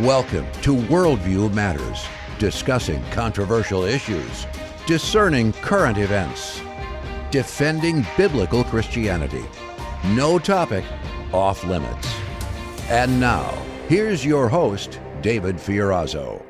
Welcome to Worldview Matters, discussing controversial issues, discerning current events, defending biblical Christianity. No topic off limits. And now, here's your host, David Fiorazzo.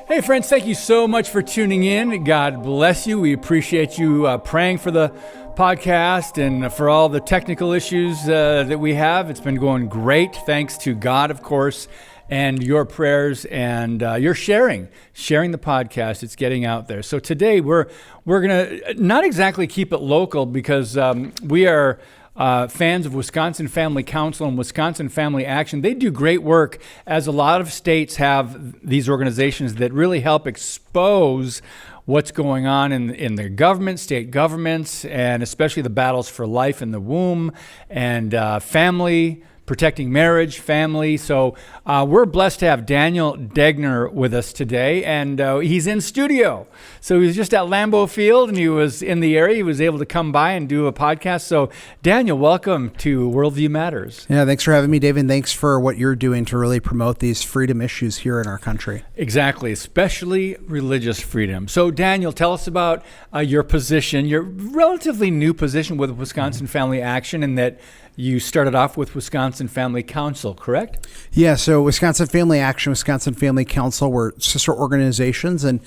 Hey friends, thank you so much for tuning in. God bless you. We appreciate you praying for the podcast and for all the technical issues that we have. It's been going great, thanks to God, of course, and your prayers and your sharing the podcast. It's getting out there. So today we're going to not exactly keep it local because we are fans of Wisconsin Family Council and Wisconsin Family Action. They do great work, as a lot of states have these organizations that really help expose what's going on in their government, state governments, and especially the battles for life in the womb and family, protecting marriage, family. So we're blessed to have Daniel Degner with us today, and he's in studio. So he was just at Lambeau Field, and he was in the area. He was able to come by and do a podcast. So Daniel, welcome to Worldview Matters. Yeah, thanks for having me, David. And thanks for what you're doing to really promote these freedom issues here in our country. Exactly, especially religious freedom. So Daniel, tell us about your position, your relatively new position with Wisconsin Family Action, and that you started off with Wisconsin Family Council, correct? Yeah, so Wisconsin Family Action, Wisconsin Family Council were sister organizations. And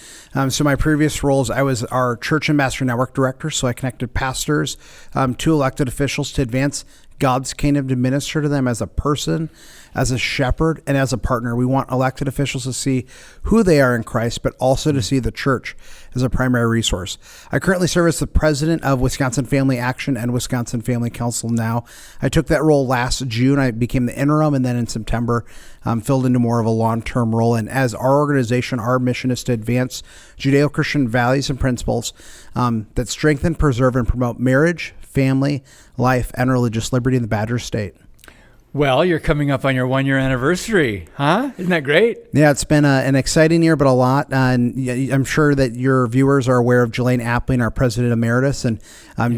so my previous roles, I was our Church Ambassador Network Director. So I connected pastors to elected officials to advance God's kingdom, to minister to them as a person, as a shepherd, and as a partner. We want elected officials to see who they are in Christ, but also to see the church as a primary resource. I currently serve as the president of Wisconsin Family Action and Wisconsin Family Council now. I took that role last June. I became the interim, and then in September, filled into more of a long-term role. And as our organization, our mission is to advance Judeo-Christian values and principles that strengthen, preserve, and promote marriage, family, life, and religious liberty in the Badger State. Well, you're coming up on your 1-year anniversary, huh? Isn't that great? Yeah, it's been an exciting year, but a lot. And I'm sure that your viewers are aware of Jelaine Appling, our president emeritus, and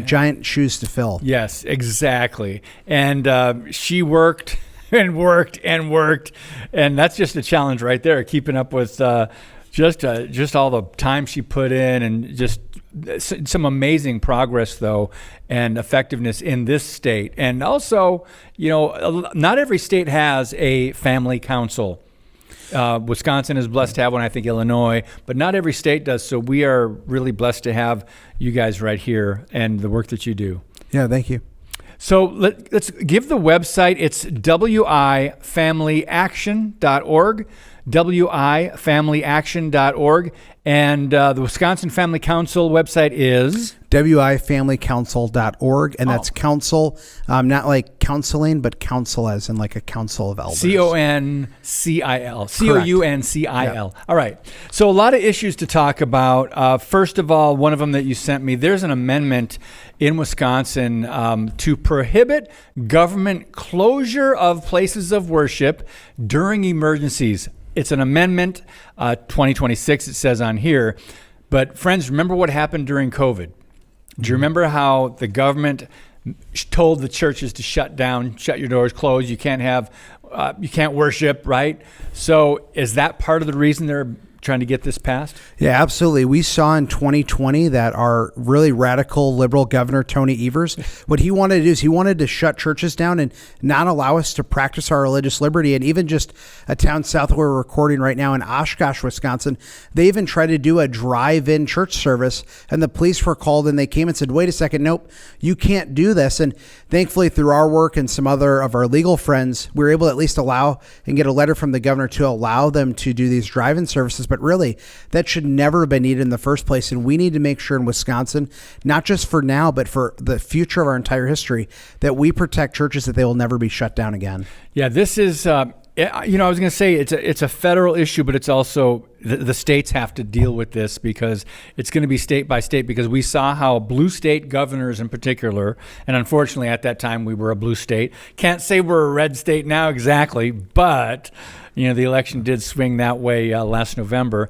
giant shoes to fill. Yes, exactly. And she worked and worked and worked, and that's just a challenge right there, keeping up with just all the time she put in, and just some amazing progress, though, and effectiveness in this state. And also, not every state has a family council. Wisconsin is blessed to have one, I think Illinois, but not every state does. So we are really blessed to have you guys right here and the work that you do. Yeah, thank you. So let's give the website. It's wifamilyaction.org, wifamilyaction.org, and the Wisconsin Family Council website is wifamilycouncil.org, and that's council, not like counseling, but council as in like a council of elders. Council, Council. Yeah. All right. So a lot of issues to talk about. First of all, one of them that you sent me, there's an amendment in Wisconsin to prohibit government closure of places of worship during emergencies. It's an amendment, 2026, it says on here. But friends, remember what happened during COVID? Do you remember how the government told the churches to shut down, shut your doors, close? You can't worship, right? So is that part of the reason they're trying to get this passed? Yeah, absolutely. We saw in 2020 that our really radical liberal governor, Tony Evers, what he wanted to do is he wanted to shut churches down and not allow us to practice our religious liberty. And even just a town south where we're recording right now in Oshkosh, Wisconsin, they even tried to do a drive-in church service, and the police were called, and they came and said, wait a second, nope, you can't do this. And thankfully, through our work and some other of our legal friends, we were able to at least allow and get a letter from the governor to allow them to do these drive-in services. But really, that should never have been needed in the first place. And we need to make sure in Wisconsin, not just for now, but for the future of our entire history, that we protect churches, that they will never be shut down again. Yeah, this is, I was going to say it's a federal issue, but it's also the states have to deal with this because it's going to be state by state, because we saw how blue state governors in particular, and unfortunately at that time we were a blue state. Can't say we're a red state now exactly, but the election did swing that way last November.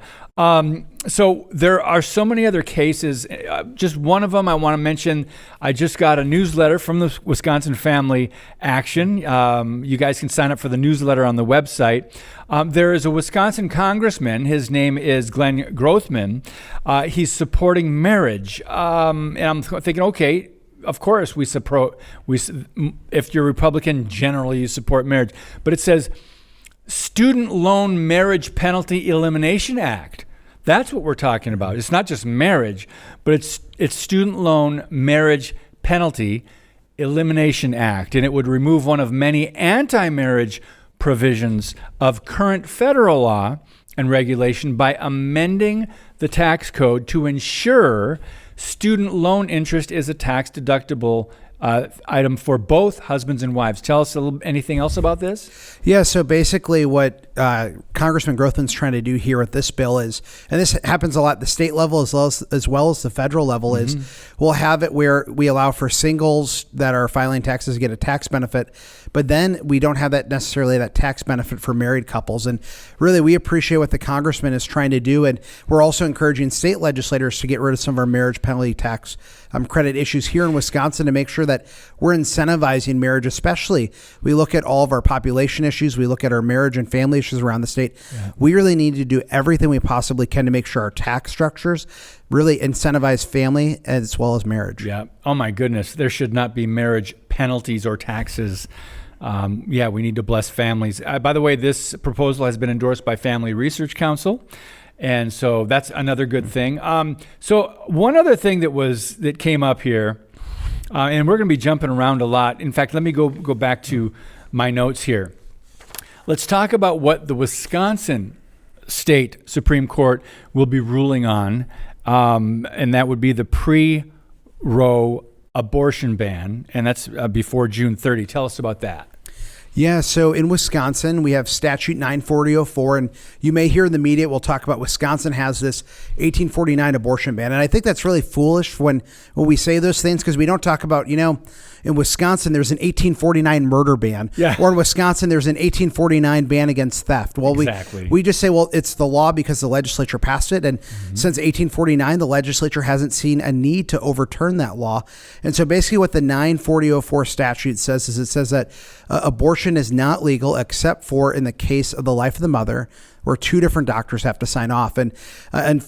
So there are so many other cases. Just one of them I want to mention. I just got a newsletter from the Wisconsin Family Action. You guys can sign up for the newsletter on the website. There is a Wisconsin congressman. His name is Glenn Grothman. He's supporting marriage. And I'm thinking, okay, of course if you're Republican, generally you support marriage. But it says Student Loan Marriage Penalty Elimination Act. That's what we're talking about. It's not just marriage, but it's Student Loan Marriage Penalty Elimination Act, and it would remove one of many anti-marriage provisions of current federal law and regulation by amending the tax code to ensure student loan interest is a tax-deductible item for both husbands and wives. Tell us anything else about this? Yeah, so basically what Congressman Grothman's trying to do here with this bill is, and this happens a lot at the state level as well as the federal level, is we'll have it where we allow for singles that are filing taxes to get a tax benefit, but then we don't have that necessarily that tax benefit for married couples. And really, we appreciate what the congressman is trying to do, and we're also encouraging state legislators to get rid of some of our marriage penalty tax credit issues here in Wisconsin to make sure that we're incentivizing marriage. Especially, we look at all of our population issues, we look at our marriage and family issues around the state. Yeah. We really need to do everything we possibly can to make sure our tax structures really incentivize family as well as marriage. Yeah. Oh my goodness, there should not be marriage penalties or taxes. We need to bless families. By the way, this proposal has been endorsed by Family Research Council. And so that's another good thing. So one other thing that came up here, and we're going to be jumping around a lot. In fact, let me go back to my notes here. Let's talk about what the Wisconsin State Supreme Court will be ruling on, and that would be the pre-Roe abortion ban, and that's before June 30. Tell us about that. Yeah, so in Wisconsin, we have Statute 94004, and you may hear in the media, we'll talk about Wisconsin has this 1849 abortion ban. And I think that's really foolish when we say those things, because we don't talk about, in Wisconsin, there's an 1849 murder ban. Yeah. Or in Wisconsin, there's an 1849 ban against theft. Well, exactly. we just say, well, it's the law because the legislature passed it. And since 1849, the legislature hasn't seen a need to overturn that law. And so basically what the 94004 statute says is it says that abortion is not legal except for in the case of the life of the mother, where two different doctors have to sign off. And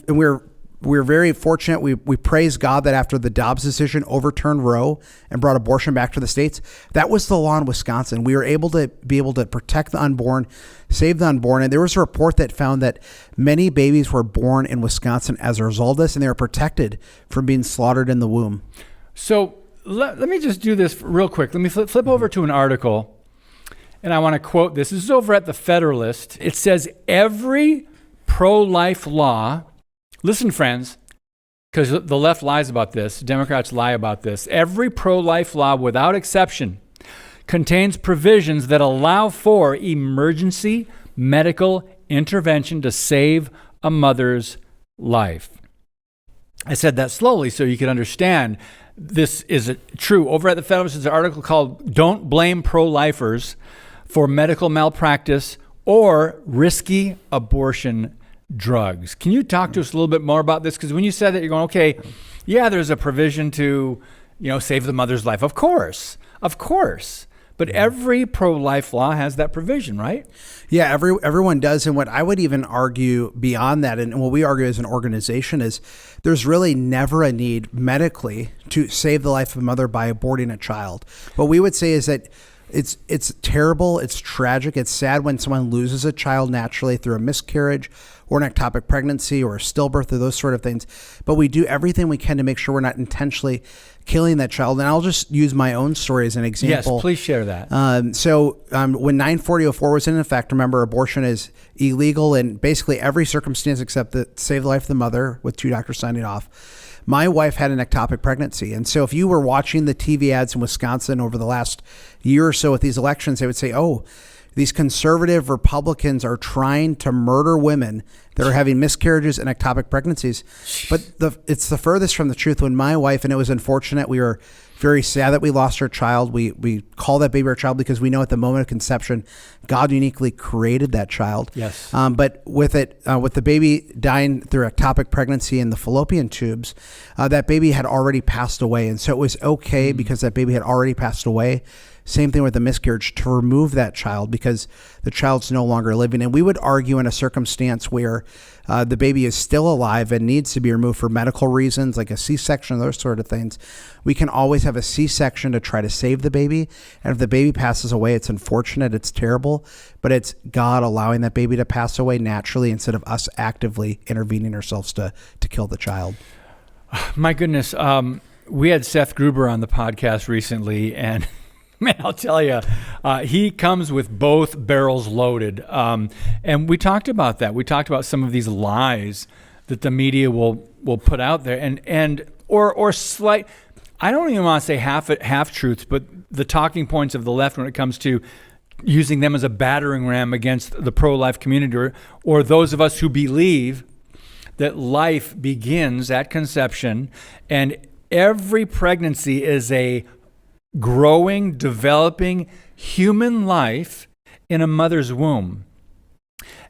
we're very fortunate. We praise God that after the Dobbs decision overturned Roe and brought abortion back to the states, that was the law in Wisconsin. We were able to protect the unborn, save the unborn. And there was a report that found that many babies were born in Wisconsin as a result of this, and they were protected from being slaughtered in the womb. So let me just do this real quick. Let me flip over to an article, and I want to quote this. This is over at the Federalist. It says, every pro-life law, listen, friends, because the left lies about this, Democrats lie about this. Every pro-life law, without exception, contains provisions that allow for emergency medical intervention to save a mother's life. I said that slowly so you could understand this is true. Over at the Federalist, there's an article called Don't Blame Pro-Lifers for Medical Malpractice or Risky Abortion Drugs. Can you talk to us a little bit more about this? Because when you said that, you're going, okay, yeah, there's a provision to, save the mother's life. Of course. But every pro-life law has that provision, right? Yeah, everyone does. And what I would even argue beyond that, and what we argue as an organization, is there's really never a need medically to save the life of a mother by aborting a child. What we would say is that it's terrible, it's tragic, it's sad when someone loses a child naturally through a miscarriage or an ectopic pregnancy or a stillbirth or those sort of things. But we do everything we can to make sure we're not intentionally killing that child. And I'll just use my own story as an example. Yes, please share that. When 94004 was in effect, remember, abortion is illegal in basically every circumstance except to save the life of the mother with two doctors signing off. My wife had an ectopic pregnancy. And so if you were watching the TV ads in Wisconsin over the last year or so with these elections, they would say, oh, these conservative Republicans are trying to murder women that are having miscarriages and ectopic pregnancies. But it's the furthest from the truth. When my wife, and it was unfortunate, we were very sad that we lost our child. We call that baby our child because we know at the moment of conception, God uniquely created that child. Yes. But with the baby dying through ectopic pregnancy in the fallopian tubes, that baby had already passed away. And so it was okay because that baby had already passed away. Same thing with the miscarriage, to remove that child because the child's no longer living. And we would argue in a circumstance where the baby is still alive and needs to be removed for medical reasons, like a C-section, those sort of things, we can always have a C-section to try to save the baby. And if the baby passes away, it's unfortunate, it's terrible, but it's God allowing that baby to pass away naturally instead of us actively intervening ourselves to kill the child. My goodness. We had Seth Gruber on the podcast recently, and man, I'll tell you, he comes with both barrels loaded. And we talked about that. We talked about some of these lies that the media will put out there, or slight. I don't even want to say half truths, but the talking points of the left when it comes to using them as a battering ram against the pro-life community, or those of us who believe that life begins at conception, and every pregnancy is a growing, developing human life in a mother's womb.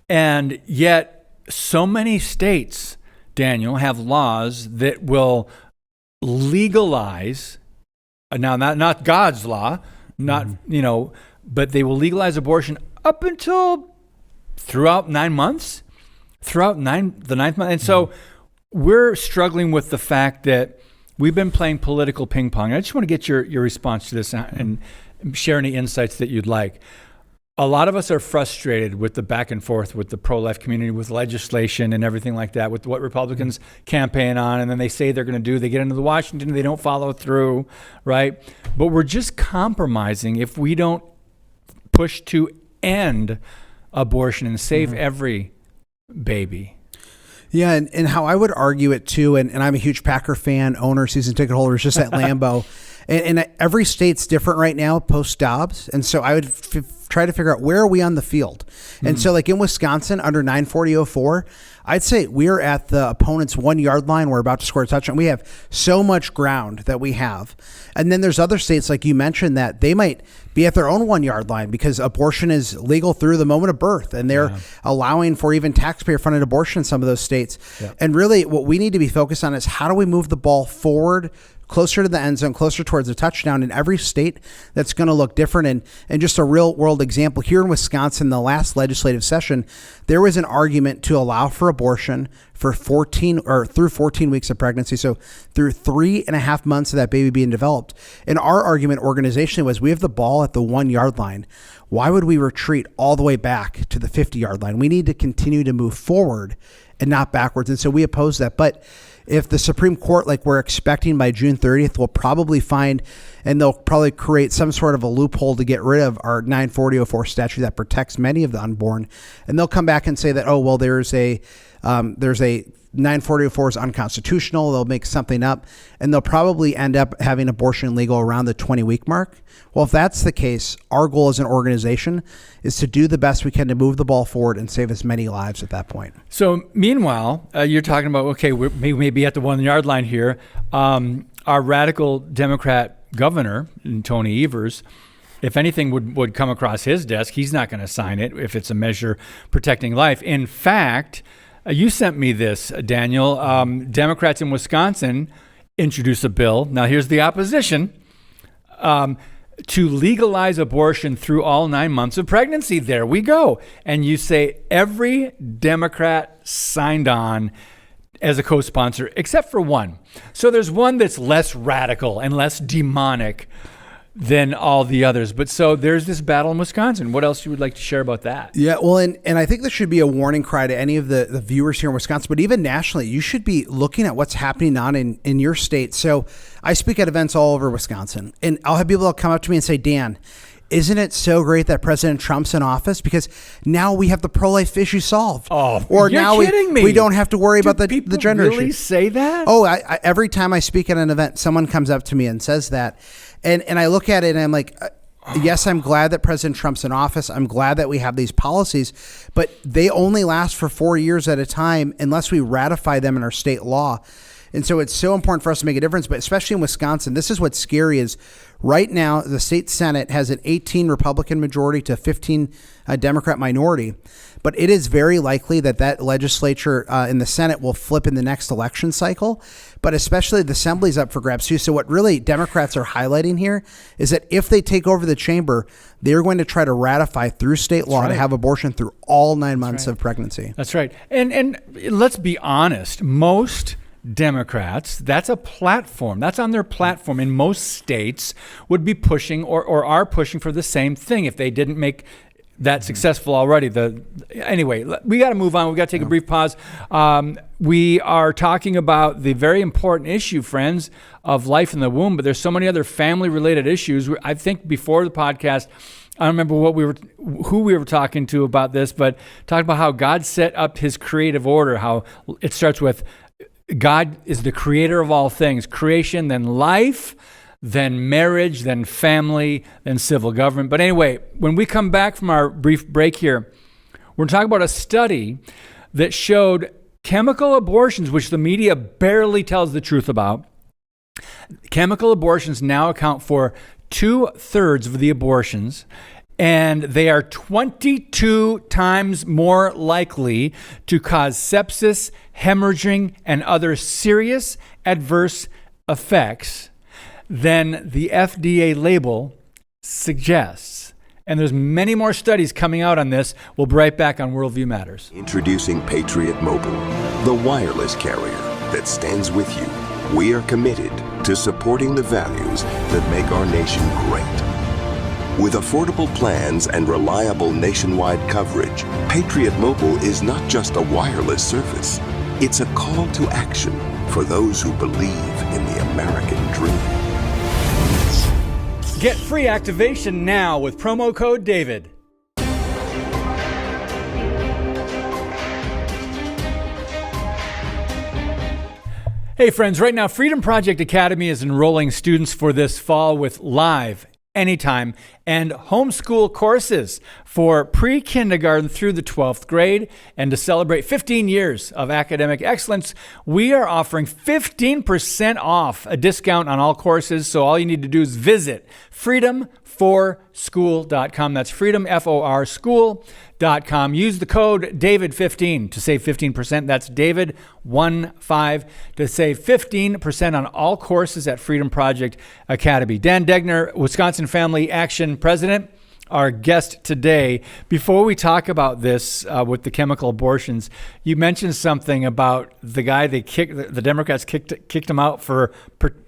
And yet so many states, Daniel, have laws that will legalize, now not God's law, not, but they will legalize abortion up until throughout 9 months, the ninth month. And so we're struggling with the fact that we've been playing political ping pong. I just want to get your response to this and share any insights that you'd like. A lot of us are frustrated with the back and forth with the pro-life community, with legislation and everything like that, with what Republicans campaign on, and then they say they're going to do. They get into the Washington, they don't follow through, right? But we're just compromising if we don't push to end abortion and save every baby. Yeah, and how I would argue it too, and I'm a huge Packer fan, owner, season ticket holder, just at Lambeau. And every state's different right now post-Dobbs. And so I would try to figure out where are we on the field. And so like in Wisconsin under 940.04, I'd say we're at the opponent's 1 yard line. We're about to score a touchdown. We have so much ground that we have. And then there's other states, like you mentioned, that they might be at their own 1 yard line because abortion is legal through the moment of birth. And they're allowing for even taxpayer funded abortion in some of those states. Yeah. And really what we need to be focused on is how do we move the ball forward, closer to the end zone, closer towards the touchdown in every state. That's going to look different. And just a real world example here in Wisconsin, the last legislative session, there was an argument to allow for abortion for 14 weeks of pregnancy. So through 3.5 months of that baby being developed. And our argument organizationally was we have the ball at the 1 yard line. Why would we retreat all the way back to the 50 yard line? We need to continue to move forward and not backwards. And so we oppose that. But if the Supreme Court, like we're expecting by June 30th, will probably find, and they'll probably create some sort of a loophole to get rid of our 940.04 statute that protects many of the unborn. And they'll come back and say that, oh, well, there's a 940.04 is unconstitutional. They'll make something up, and they'll probably end up having abortion legal around the 20-week mark. Well, if that's the case, our goal as an organization is to do the best we can to move the ball forward and save as many lives at that point. So meanwhile, you're talking about, okay, we may be at the 1 yard line here. Our radical Democrat governor, Tony Evers, if anything would come across his desk, he's not going to sign it if it's a measure protecting life. In fact, you sent me this, Daniel. Democrats in Wisconsin introduced a bill. Now, here's the opposition. To legalize abortion through all 9 months of pregnancy. There we go. And you say every Democrat signed on as a co-sponsor, except for one. So there's one that's less radical and less demonic than all the others. But so there's this battle in Wisconsin. What else you would like to share about that? Yeah, well, and I think this should be a warning cry to any of the viewers here in Wisconsin, but even nationally, you should be looking at what's happening on in your state. So I speak at events all over Wisconsin, and I'll have people come up to me and say, Dan, isn't it so great that President Trump's in office? Because now we have the pro-life issue solved. Oh, or you're now kidding me. We don't have to worry about the gender really issue. Say that? Oh, I every time I speak at an event, someone comes up to me and says that. And I look at it and I'm like, yes, I'm glad that President Trump's in office. I'm glad that we have these policies, but they only last for 4 years at a time unless we ratify them in our state law. And so it's so important for us to make a difference, but especially in Wisconsin, this is what's scary is right now, the state Senate has an 18 Republican majority to 15 Democrat minority, but it is very likely that that legislature in the Senate will flip in the next election cycle, but especially the assembly's up for grabs too. So what really Democrats are highlighting here is that if they take over the chamber, they're going to try to ratify through state law to have abortion through all 9 months of pregnancy. That's right. And let's be honest, most Democrats, that's a platform. That's on their platform in most states would be pushing or are pushing for the same thing if they didn't make that successful already. Anyway, we got to move on. We got to take a brief pause. We are talking about the very important issue, friends, of life in the womb, but there's so many other family-related issues. I think before the podcast, I don't remember who we were talking to about this, but talking about how God set up his creative order, how it starts with God is the creator of all things, creation, then life, then marriage, then family, then civil government. But anyway, when we come back from our brief break here, we're talking about a study that showed chemical abortions, which the media barely tells the truth about. Chemical abortions now account for 2/3 of the abortions, and they are 22 times more likely to cause sepsis, hemorrhaging, and other serious adverse effects than the FDA label suggests. And there's many more studies coming out on this. We'll be right back on Worldview Matters. Introducing Patriot Mobile, the wireless carrier that stands with you. We are committed to supporting the values that make our nation great. With affordable plans and reliable nationwide coverage, Patriot Mobile is not just a wireless service. It's a call to action for those who believe in the American dream. Get free activation now with promo code DAVID. Hey friends, right now Freedom Project Academy is enrolling students for this fall with live, anytime, and homeschool courses for pre-kindergarten through the 12th grade. And to celebrate 15 years of academic excellence, we are offering 15% off, a discount on all courses. So all you need to do is visit freedomforschool.com. That's freedom, F-O-R, school.com. Use the code DAVID15 to save 15%. That's DAVID15 to save 15% on all courses at Freedom Project Academy. Dan Degner, Wisconsin Family Action President, our guest today. Before we talk about this with the chemical abortions, you mentioned something about the guy the Democrats kicked him out for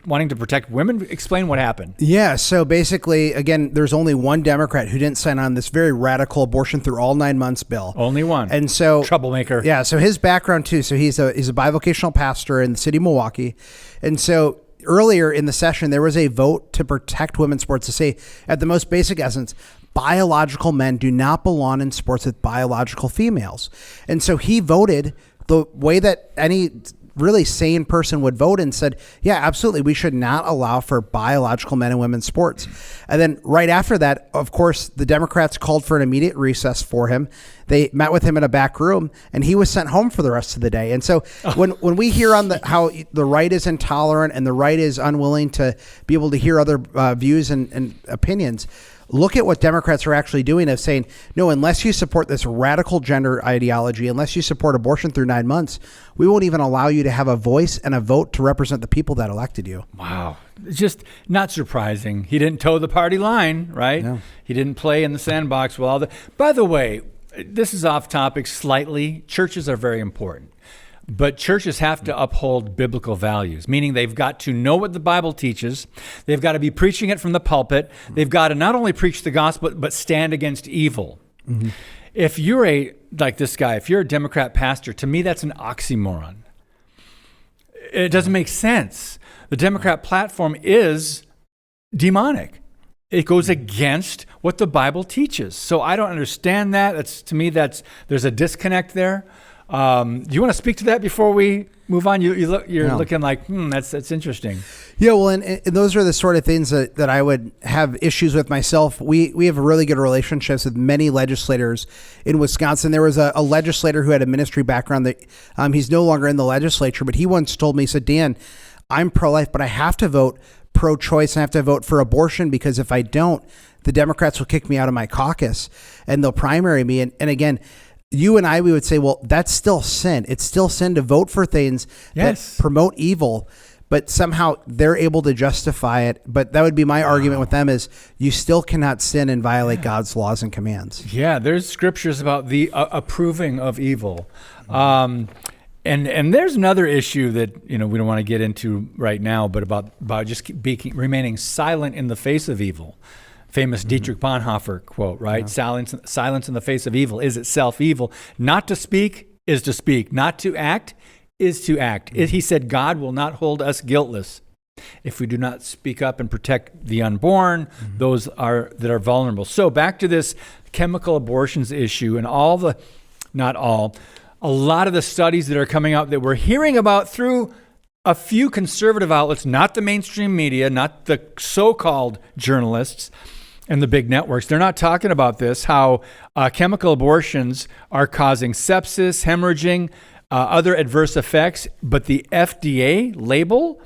wanting to protect women. Explain what happened. Yeah, so basically, again, there's only one Democrat who didn't sign on this very radical abortion through all 9 months bill. Only one. And so troublemaker. Yeah, so his background too. So he's a bivocational pastor in the city of Milwaukee. And so earlier in the session, there was a vote to protect women's sports, to say, at the most basic essence, biological men do not belong in sports with biological females. And so he voted the way that any really sane person would vote and said, yeah, absolutely, we should not allow for biological men in women's sports. And then right after that, of course, the Democrats called for an immediate recess for him. They met with him in a back room, and he was sent home for the rest of the day. And so when we hear on how the right is intolerant and the right is unwilling to be able to hear other views and opinions, look at what Democrats are actually doing, of saying, no, unless you support this radical gender ideology, unless you support abortion through 9 months, we won't even allow you to have a voice and a vote to represent the people that elected you. Wow. It's just not surprising. He didn't toe the party line, right? No. He didn't play in the sandbox with all the... By the way, this is off topic slightly. Churches are very important. But churches have to uphold biblical values, meaning they've got to know what the Bible teaches. They've got to be preaching it from the pulpit. They've got to not only preach the gospel, but stand against evil. Mm-hmm. If you're like this guy, if you're a Democrat pastor, to me, that's an oxymoron. It doesn't make sense. The Democrat platform is demonic. It goes against what the Bible teaches. So I don't understand that. To me, there's a disconnect there. Do you want to speak to that before we move on. You're looking like, that's interesting. Yeah, well, and those are the sort of things that I would have issues with myself. We have really good relationships with many legislators in Wisconsin. There was a legislator who had a ministry background that he's no longer in the legislature, but he once told me, he said, Dan, I'm pro-life, but I have to vote pro-choice and I have to vote for abortion because if I don't, the Democrats will kick me out of my caucus and they'll primary me. And again, you and we would say, well, that's still sin. It's still sin to vote for things that promote evil, but somehow they're able to justify it. But that would be my argument with them is you still cannot sin and violate God's laws and commands. Yeah, there's scriptures about the approving of evil. And there's another issue that we don't want to get into right now, but about just remaining silent in the face of evil. Famous Dietrich Bonhoeffer quote, right? Yeah. Silence in the face of evil is itself evil. Not to speak is to speak. Not to act is to act. He said, God will not hold us guiltless if we do not speak up and protect the unborn, those that are vulnerable. So back to this chemical abortions issue and a lot of the studies that are coming out that we're hearing about through a few conservative outlets, not the mainstream media, not the so-called journalists and the big networks. They're not talking about this, how chemical abortions are causing sepsis, hemorrhaging, other adverse effects, but the FDA label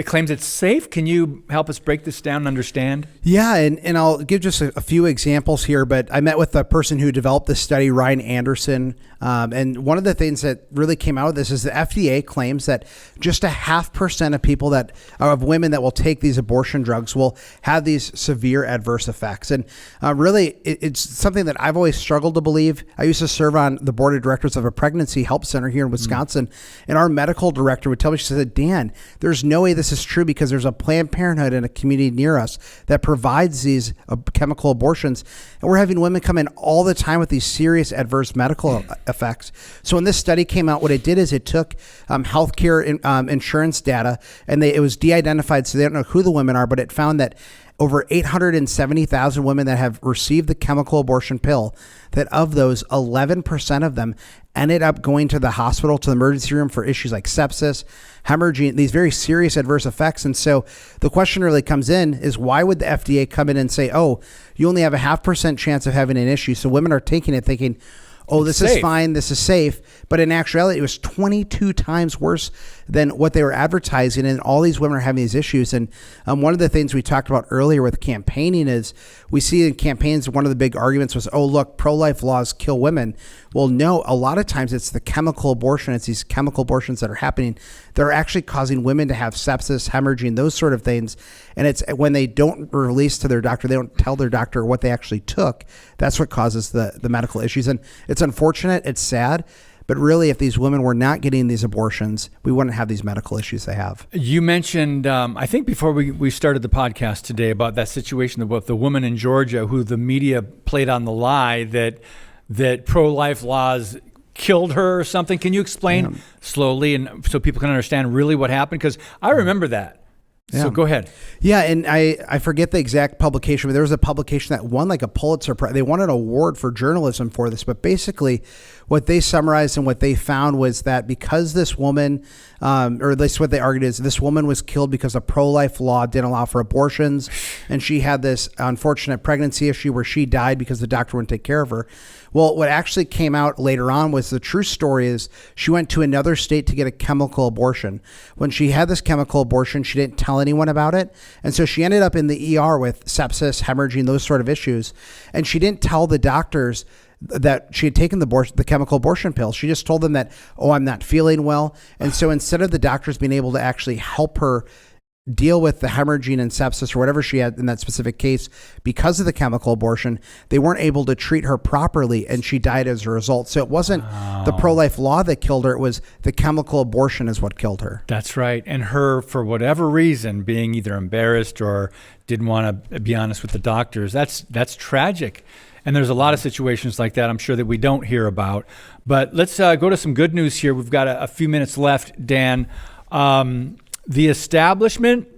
claims it's safe. Can you help us break this down and understand? Yeah, and I'll give just a few examples here, but I met with the person who developed this study, Ryan Anderson, and one of the things that really came out of this is the FDA claims that just 0.5% of women that will take these abortion drugs will have these severe adverse effects. And really, it's something that I've always struggled to believe. I used to serve on the board of directors of a pregnancy help center here in Wisconsin, and our medical director would tell me, she said, Dan, there's no way this is true because there's a Planned Parenthood in a community near us that provides these chemical abortions. And we're having women come in all the time with these serious adverse medical effects. So when this study came out, what it did is it took healthcare insurance data and it was de-identified, so they don't know who the women are, but it found that over 870,000 women that have received the chemical abortion pill, that of those, 11% of them ended up going to the hospital, to the emergency room for issues like sepsis, hemorrhaging, these very serious adverse effects. And so the question really comes in is, why would the FDA come in and say, oh, you only have a 0.5% chance of having an issue? So women are taking it thinking, oh, this is fine, this is safe. But in actuality, it was 22 times worse than what they were advertising. And all these women are having these issues. And one of the things we talked about earlier with campaigning is we see in campaigns, one of the big arguments was, oh, look, pro-life laws kill women. Well, no, a lot of times it's the chemical abortion. It's these chemical abortions that are happening that are actually causing women to have sepsis, hemorrhaging, those sort of things. And it's when they don't release to their doctor, they don't tell their doctor what they actually took. That's what causes the medical issues. And it's unfortunate. It's sad. But really, if these women were not getting these abortions, we wouldn't have these medical issues they have. You mentioned, I think before we started the podcast today, about that situation about the woman in Georgia who the media played on the lie that pro-life laws killed her or something. Can you explain slowly and so people can understand really what happened? Because I remember that. So go ahead. Yeah, and I forget the exact publication, but there was a publication that won like a Pulitzer Prize. They won an award for journalism for this, but basically what they summarized and what they found was that because this woman, or at least what they argued is this woman was killed because a pro-life law didn't allow for abortions, and she had this unfortunate pregnancy issue where she died because the doctor wouldn't take care of her. Well, what actually came out later on was the true story is she went to another state to get a chemical abortion. When she had this chemical abortion, she didn't tell anyone about it. And so she ended up in the ER with sepsis, hemorrhaging, those sort of issues. And she didn't tell the doctors that she had taken the chemical abortion pill. She just told them that, oh, I'm not feeling well. And so instead of the doctors being able to actually help her deal with the hemorrhaging and sepsis or whatever she had in that specific case because of the chemical abortion, they weren't able to treat her properly, and she died as a result. So it wasn't the pro-life law that killed her, it was the chemical abortion is what killed her. That's right. And her, for whatever reason, being either embarrassed or didn't want to be honest with the doctors, that's tragic. And there's a lot of situations like that, I'm sure, that we don't hear about. But let's go to some good news here. We've got a few minutes left, Dan. The establishment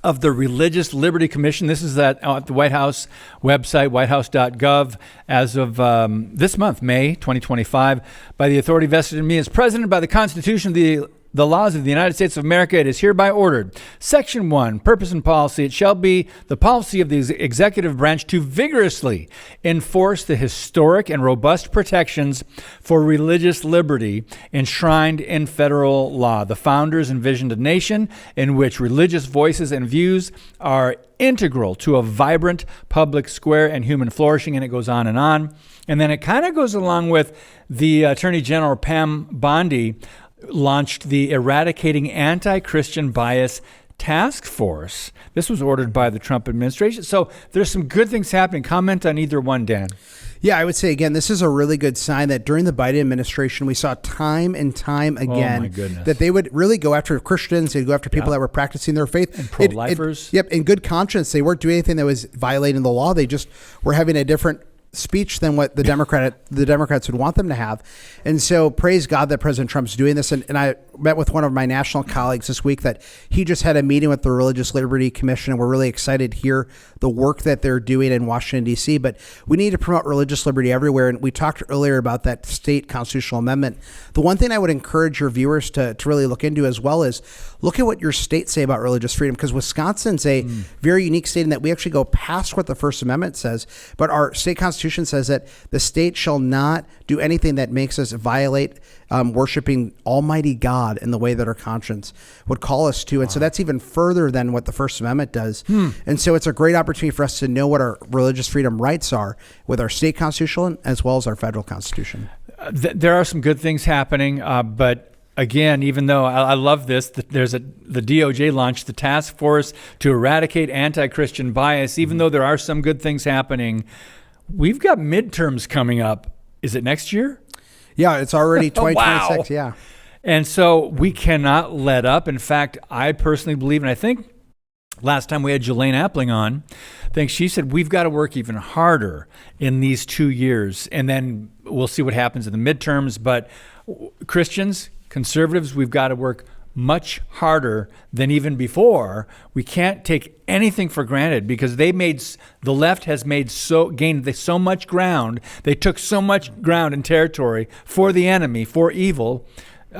of the Religious Liberty Commission. This is at the White House website, whitehouse.gov, as of this month, May 2025, by the authority vested in me as president by the Constitution of the laws of the United States of America, it is hereby ordered. Section 1, purpose and policy. It shall be the policy of the executive branch to vigorously enforce the historic and robust protections for religious liberty enshrined in federal law. The founders envisioned a nation in which religious voices and views are integral to a vibrant public square and human flourishing, and it goes on. And then it kind of goes along with the Attorney General Pam Bondi launched the Eradicating Anti-Christian Bias Task Force. This was ordered by the Trump administration. So there's some good things happening. Comment on either one, Dan. Yeah, I would say, again, this is a really good sign that during the Biden administration, we saw time and time again that they would really go after Christians. They'd go after people that were practicing their faith. And pro-lifers. Yep, in good conscience. They weren't doing anything that was violating the law. They just were having a different speech than what the Democrats would want them to have. And so praise God that President Trump's doing this. And I met with one of my national colleagues this week that he just had a meeting with the Religious Liberty Commission, and we're really excited to hear the work that they're doing in Washington, D.C. But we need to promote religious liberty everywhere. And we talked earlier about that state constitutional amendment. The one thing I would encourage your viewers to really look into as well is look at what your states say about religious freedom, because Wisconsin's a very unique state in that we actually go past what the First Amendment says, but our state constitution says that the state shall not do anything that makes us violate worshiping Almighty God in the way that our conscience would call us to. And so that's even further than what the First Amendment does. And so it's a great opportunity for us to know what our religious freedom rights are with our state constitution as well as our federal constitution. There are some good things happening, but again, even though I love this, the DOJ launched the task force to eradicate anti-Christian bias. Even though there are some good things happening, we've got midterms coming up. Is it next year? Yeah, it's already 2026. Wow. Yeah. And so we cannot let up. In fact, I personally believe, and I think last time we had Jelaine Appling on, I think she said we've got to work even harder in these 2 years. And then we'll see what happens in the midterms. But Christians, conservatives, we've got to work much harder than even before. We can't take anything for granted because the left has gained so much ground. They took so much ground and territory for the enemy, for evil.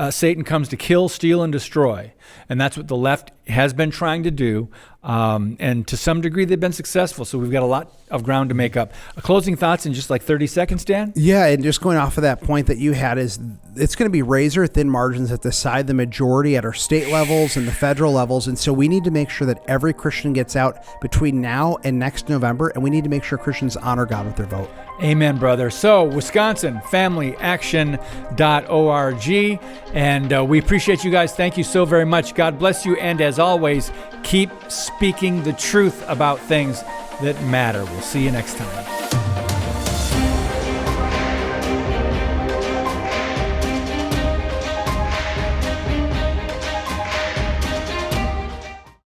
Satan comes to kill, steal, and destroy. And that's what the left has been trying to do. And to some degree, they've been successful. So we've got a lot of ground to make up. Closing thoughts in just like 30 seconds, Dan? Yeah, and just going off of that point that you had is it's going to be razor thin margins that decide the majority at our state levels and the federal levels. And so we need to make sure that every Christian gets out between now and next November. And we need to make sure Christians honor God with their vote. Amen, brother. So Wisconsin, familyaction.org. And we appreciate you guys. Thank you so very much. God bless you. And as always, keep speaking the truth about things that matter. We'll see you next time.